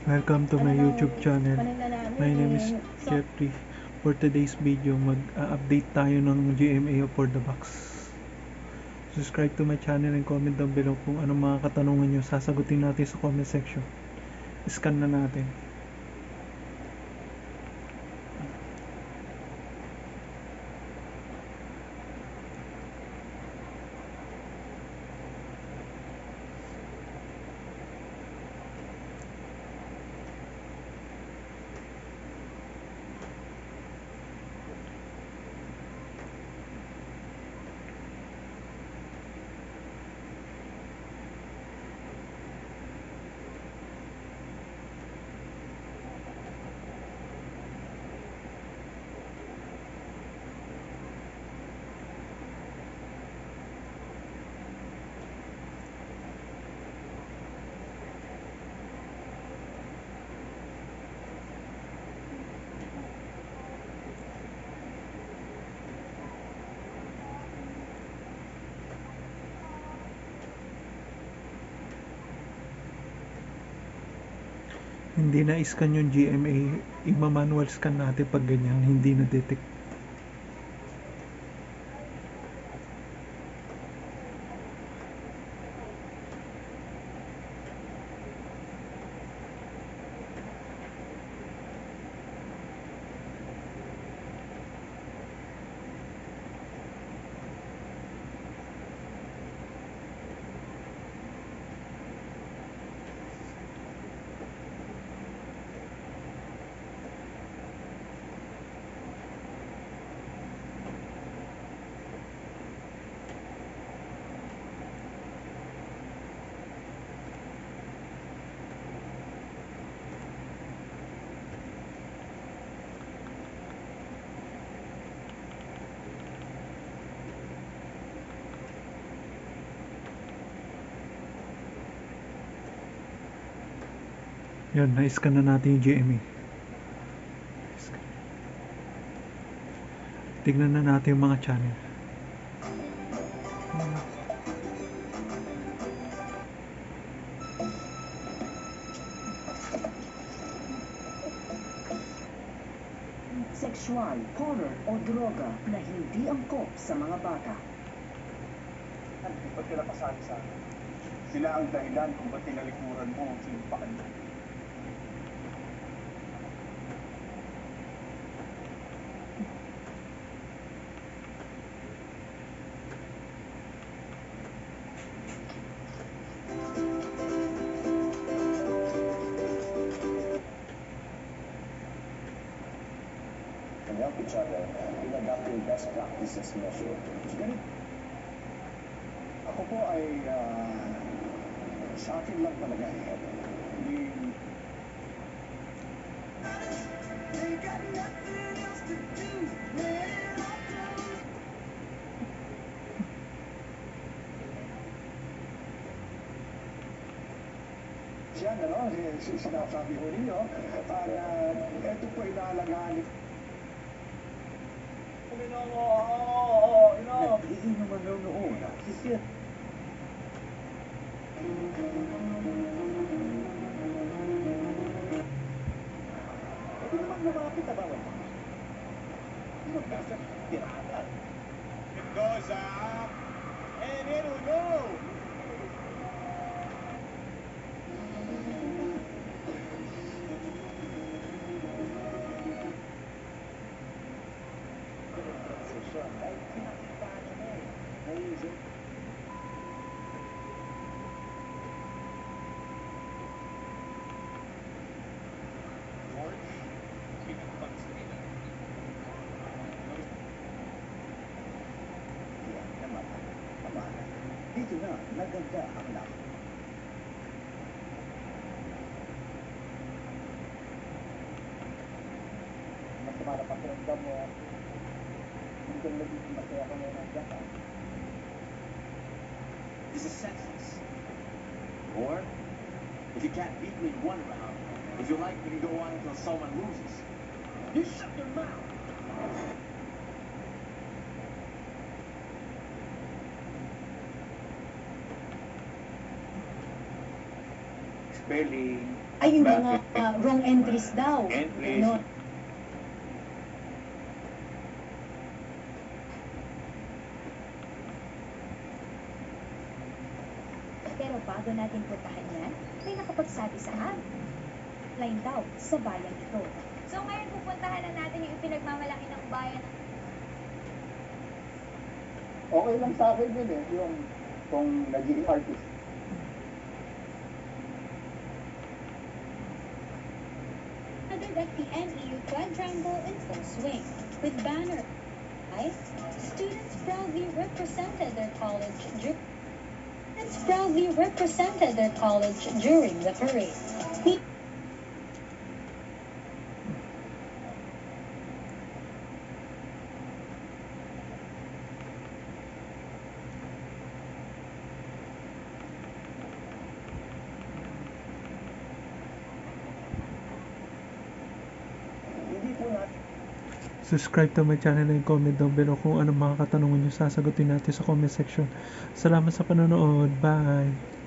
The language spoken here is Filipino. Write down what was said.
Welcome to my YouTube channel. My name is Jeffrey. For today's video, mag-update tayo ng GMA for the box. Subscribe to my channel and comment down below kung anong mga katanungan nyo. Sasagutin natin sa comment section. Scan na natin. Hindi na-scan yung GMA, ima-manual scan natin pag ganyan, hindi na-detect. Yan, na-scan na natin yung GMA. Tignan na natin yung mga channel. Sexual, horror o droga na hindi angkop sa mga bata. Hindi pa sila kasali sa akin. Sila ang dahilan kung ba't tinalikuran mo ang sinumpakan mo. And help each other in adopting best practices measure. Ganun. Ako po ay sa akin lang talaga hindi siya, ano, sinasabi ko ninyo, para ito po inaalagaan. Nag-iinom ang noon. Sisir. Pwede naman lumapit na bawal. Magkasa tirada. It goes up, and it'll go! Ay, pinakita niyo na eh. Naisip. Yan naman. Tama na. Dito na, naganda ang lahat. Masama na pakiramdam mo. Hindi ka nagiging masaya ka ngayon nandiyan ka. This is senseless. Or, if you can't beat me in one round, if you like, we can go on until someone loses. You shut your mouth! Spelling, Ay, yung mga wrong entries daw. Entries. Ano? Pero bago natin puntahan yan, may nakapagsabi sa amin. Line daw sa bayan ito. So ngayon pupuntahan na natin yung pinagmamalaki ng bayan. Okay lang sa akin yun eh, yung kung naging artist. Gathered at the NEU quadrangle in full swing, with banner. Students proudly represented their college during the parade. Hindi po natin Subscribe to my channel and comment down below kung ano mga katanungan nyo, sasagutin natin sa comment section. Salamat sa panonood. Bye!